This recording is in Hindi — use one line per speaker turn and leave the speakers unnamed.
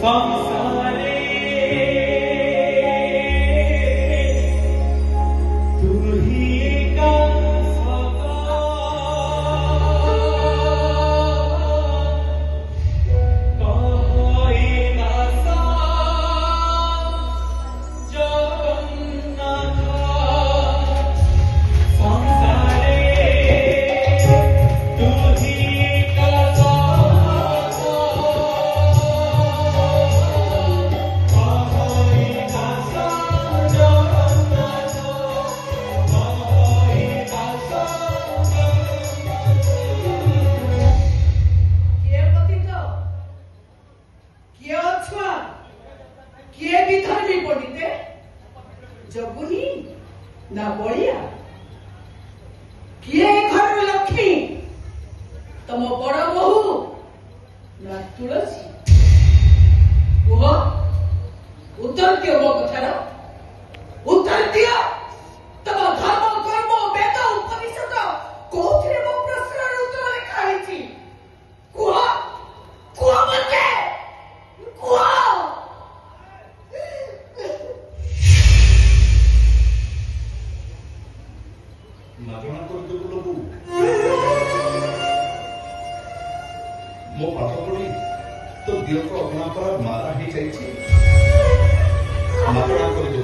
संसारे तू ही का सदा कोई ना सा जगन्नाथ संसारे तू ही का
जगुनी ना बलिया किए घर लक्ष्मी तम बड़ बहु ना तुलसी कुह उत्तर दियो मो कथार उत्तर दियो तम धर्म कर्म वेद उपनिषद कोथिरे मो प्रश्नर उत्तर लिखा होइछि कुह कुह मते कुह
मागणा करते बोलबू मो पाठ पढ़ी तो दिह को अपना पर मारा ही जाइए मागणा कर